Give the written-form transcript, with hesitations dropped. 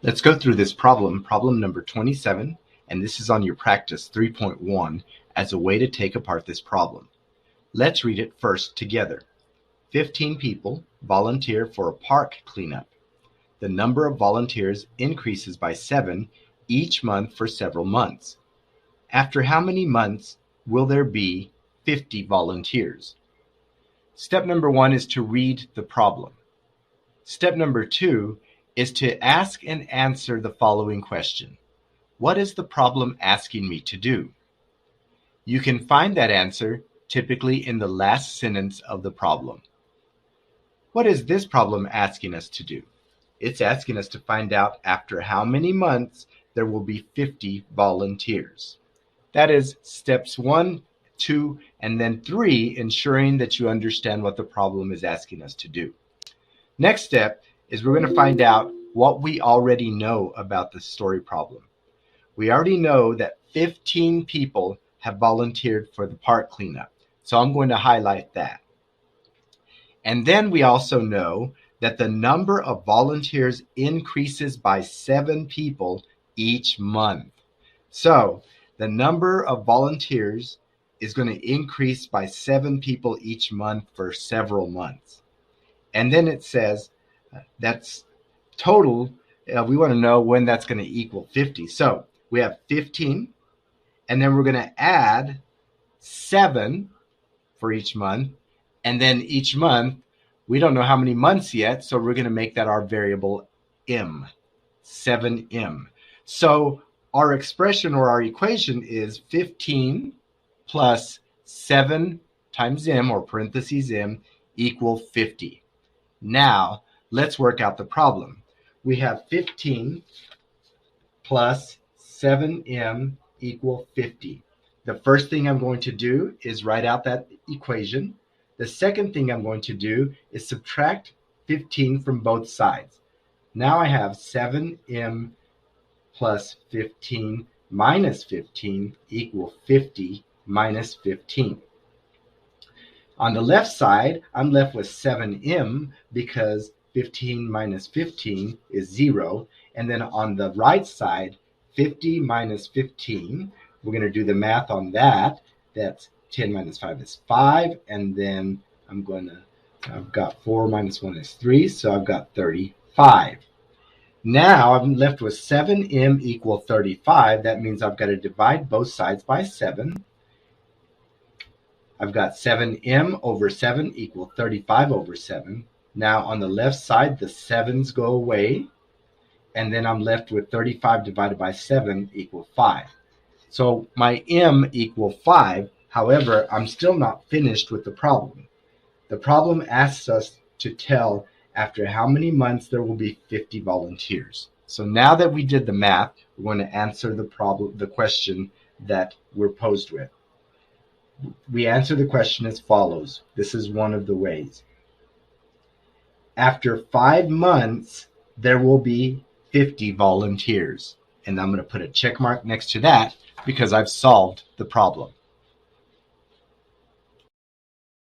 Let's go through this problem number 27, and this is on your practice 3.1 as a way to take apart this problem. Let's read it first together. 15 people volunteer for a park cleanup. The number of volunteers increases by 7 each month for several months. After how many months will there be 50 volunteers? Step number 1 is to read the problem. Step number 2 is to ask and answer the following question. What is the problem asking me to do? You can find that answer typically in the last sentence of the problem. What is this problem asking us to do? It's asking us to find out after how many months there will be 50 volunteers. That is steps 1, 2, and then 3, ensuring that you understand what the problem is asking us to do. Next step is we're going to find out what we already know about the story problem. We already know that 15 people have volunteered for the park cleanup, so I'm going to highlight that. And then we also know that the number of volunteers increases by 7 people each month. So the number of volunteers is going to increase by 7 people each month for several months. And then it says that's total. We want to know when that's going to equal 50. So we have 15, and then we're going to add 7 for each month. And then each month, we don't know how many months yet, so we're going to make that our variable m, 7m. So our expression or our equation is 15 plus 7 times m, or parentheses m, equal 50. Now, let's work out the problem. We have 15 plus 7m equal 50. The first thing I'm going to do is write out that equation. The second thing I'm going to do is subtract 15 from both sides. Now I have 7m plus 15 minus 15 equal 50 minus 15. On the left side, I'm left with 7m because 15 minus 15 is 0. And then on the right side, 50 minus 15, we're going to do the math on that. That's 10 minus 5 is 5. And then I've got 4 minus 1 is 3, so I've got 35. Now I'm left with 7m equal 35. That means I've got to divide both sides by 7. I've got 7m over 7 equal 35 over 7. Now on the left side, the 7's go away, and then I'm left with 35 divided by 7 equal 5. So my m equal 5. However, I'm still not finished with the problem. The problem asks us to tell after how many months there will be 50 volunteers. So now that we did the math, we're going to answer the question that we're posed with. We answer the question as follows. This is one of the ways. After 5 months, there will be 50 volunteers. And I'm going to put a check mark next to that because I've solved the problem.